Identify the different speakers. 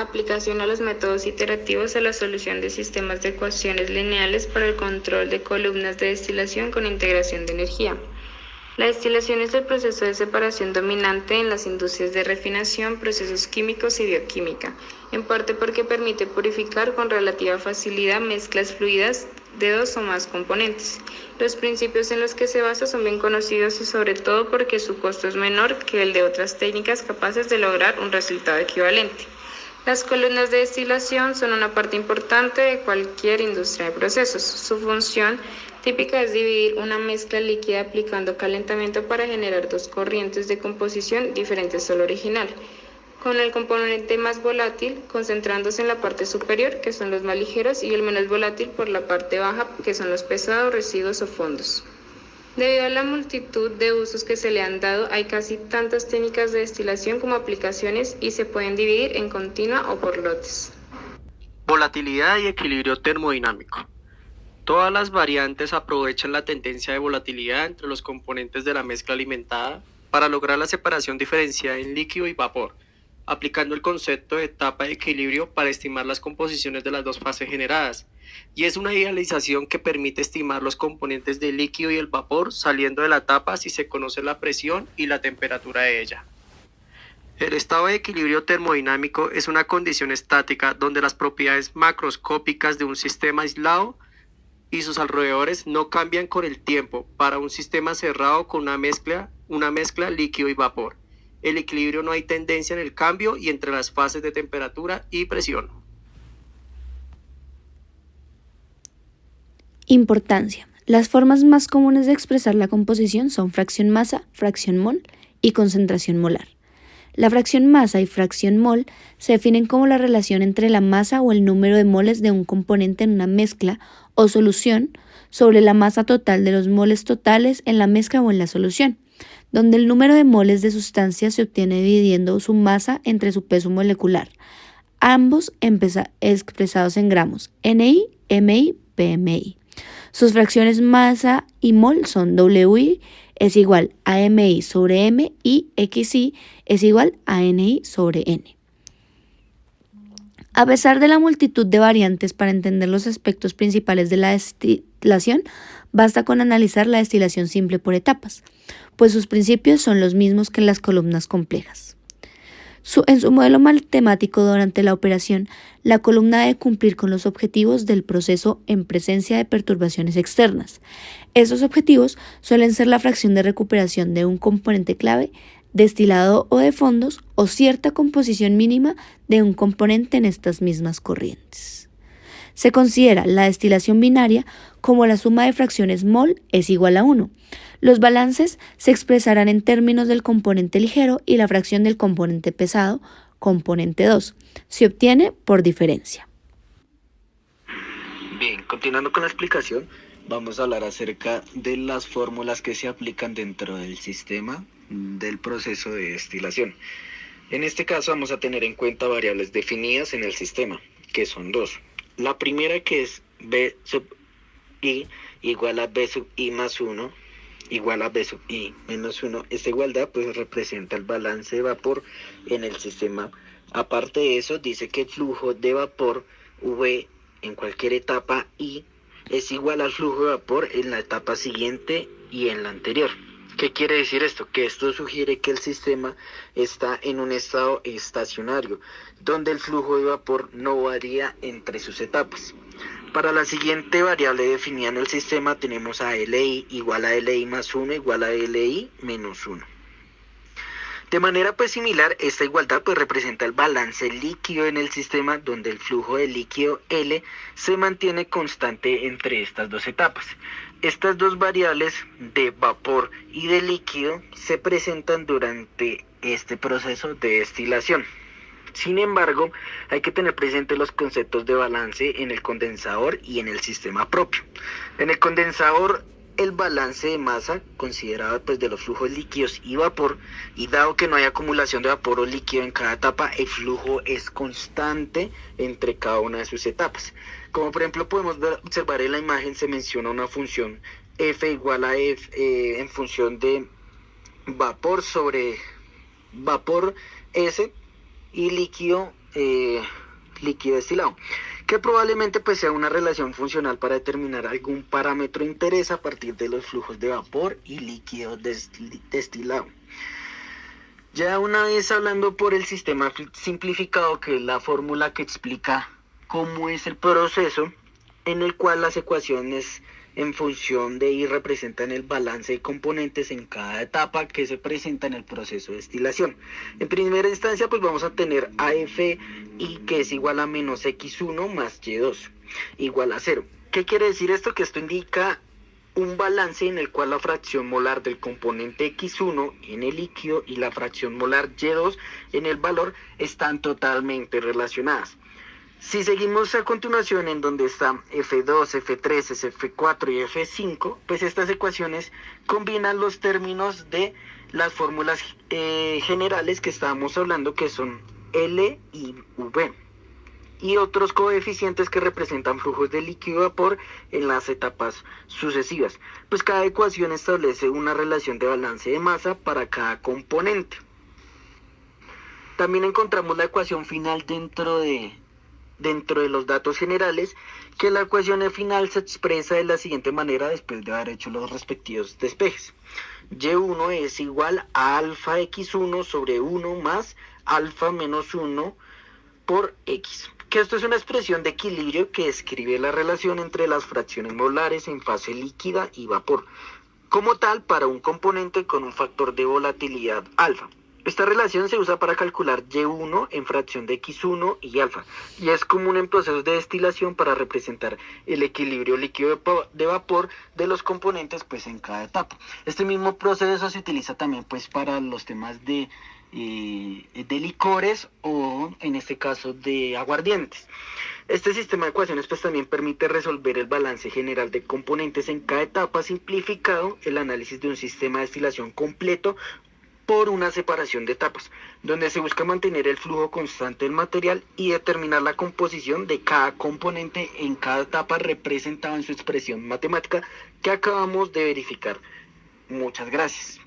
Speaker 1: aplicación a los métodos iterativos a la solución de sistemas de ecuaciones lineales para el control de columnas de destilación con integración de energía. La destilación es el proceso de separación dominante en las industrias de refinación, procesos químicos y bioquímica, en parte porque permite purificar con relativa facilidad mezclas fluidas de dos o más componentes. Los principios en los que se basa son bien conocidos y sobre todo porque su costo es menor que el de otras técnicas capaces de lograr un resultado equivalente. Las columnas de destilación son una parte importante de cualquier industria de procesos. Su función típica es dividir una mezcla líquida aplicando calentamiento para generar dos corrientes de composición diferentes al original, con el componente más volátil concentrándose en la parte superior, que son los más ligeros, y el menos volátil por la parte baja, que son los pesados, residuos o fondos. Debido a la multitud de usos que se le han dado, hay casi tantas técnicas de destilación como aplicaciones y se pueden dividir en continua o por lotes.
Speaker 2: Volatilidad y equilibrio termodinámico. Todas las variantes aprovechan la tendencia de volatilidad entre los componentes de la mezcla alimentada para lograr la separación diferenciada en líquido y vapor, aplicando el concepto de etapa de equilibrio para estimar las composiciones de las dos fases generadas, y es una idealización que permite estimar los componentes del líquido y el vapor saliendo de la etapa si se conoce la presión y la temperatura de ella. El estado de equilibrio termodinámico es una condición estática donde las propiedades macroscópicas de un sistema aislado y sus alrededores no cambian con el tiempo para un sistema cerrado con una mezcla líquido y vapor. El equilibrio no hay tendencia en el cambio y entre las fases de temperatura y presión.
Speaker 3: Importancia. Las formas más comunes de expresar la composición son fracción masa, fracción mol y concentración molar. La fracción masa y fracción mol se definen como la relación entre la masa o el número de moles de un componente en una mezcla o solución sobre la masa total de los moles totales en la mezcla o en la solución, donde el número de moles de sustancia se obtiene dividiendo su masa entre su peso molecular, ambos expresados en gramos, NI, MI, PMI. Sus fracciones masa y mol son WI es igual a MI sobre M y XI es igual a NI sobre N. A pesar de la multitud de variantes para entender los aspectos principales de la destilación, basta con analizar la destilación simple por etapas, pues sus principios son los mismos que en las columnas complejas. En su modelo matemático durante la operación, la columna debe cumplir con los objetivos del proceso en presencia de perturbaciones externas. Estos objetivos suelen ser la fracción de recuperación de un componente clave, destilado o de fondos, o cierta composición mínima de un componente en estas mismas corrientes. Se considera la destilación binaria como la suma de fracciones mol es igual a 1. Los balances se expresarán en términos del componente ligero y la fracción del componente pesado, componente 2. Se obtiene por diferencia.
Speaker 4: Bien, continuando con la explicación, vamos a hablar acerca de las fórmulas que se aplican dentro del sistema del proceso de destilación. En este caso vamos a tener en cuenta variables definidas en el sistema, que son dos. La primera, que es B sub I igual a B sub I más 1 igual a B sub I menos 1. Esta igualdad pues representa el balance de vapor en el sistema. Aparte de eso, dice que el flujo de vapor V en cualquier etapa I es igual al flujo de vapor en la etapa siguiente y en la anterior. ¿Qué quiere decir esto? Que esto sugiere que el sistema está en un estado estacionario, donde el flujo de vapor no varía entre sus etapas. Para la siguiente variable definida en el sistema tenemos a LI igual a LI más 1 igual a LI menos 1. De manera pues similar, esta igualdad pues representa el balance líquido en el sistema, donde el flujo de líquido L se mantiene constante entre estas dos etapas. Estas dos variables de vapor y de líquido se presentan durante este proceso de destilación. Sin embargo, hay que tener presente los conceptos de balance en el condensador y en el sistema propio. En el condensador, el balance de masa considerado pues de los flujos líquidos y vapor, y dado que no hay acumulación de vapor o líquido en cada etapa, el flujo es constante entre cada una de sus etapas. Como por ejemplo podemos observar en la imagen, se menciona una función F igual a F en función de vapor sobre vapor S y líquido destilado, que probablemente pues sea una relación funcional para determinar algún parámetro de interés a partir de los flujos de vapor y líquido destilado. Ya una vez hablando por el sistema simplificado, que es la fórmula que explica cómo es el proceso, en el cual las ecuaciones en función de I representan el balance de componentes en cada etapa que se presenta en el proceso de destilación. En primera instancia pues vamos a tener AFI, que es igual a menos X1 más Y2 igual a 0. ¿Qué quiere decir esto? Que esto indica un balance en el cual la fracción molar del componente X1 en el líquido y la fracción molar Y2 en el valor están totalmente relacionadas. Si seguimos a continuación en donde está F2, F3, F4 y F5, pues estas ecuaciones combinan los términos de las fórmulas generales que estábamos hablando, que son L y V, y otros coeficientes que representan flujos de líquido y vapor en las etapas sucesivas. Pues cada ecuación establece una relación de balance de masa para cada componente. También encontramos la ecuación final dentro de los datos generales, que la ecuación final se expresa de la siguiente manera después de haber hecho los respectivos despejes. Y1 es igual a alfa X1 sobre 1 más alfa menos 1 por X. Que esto es una expresión de equilibrio que describe la relación entre las fracciones molares en fase líquida y vapor, como tal para un componente con un factor de volatilidad alfa. Esta relación se usa para calcular Y1 en fracción de X1 y alfa, y es común en procesos de destilación para representar el equilibrio líquido de vapor de los componentes pues en cada etapa. Este mismo proceso se utiliza también pues para los temas de licores o en este caso de aguardientes. Este sistema de ecuaciones pues también permite resolver el balance general de componentes en cada etapa, simplificado el análisis de un sistema de destilación completo por una separación de etapas, donde se busca mantener el flujo constante del material y determinar la composición de cada componente en cada etapa representado en su expresión matemática que acabamos de verificar. Muchas gracias.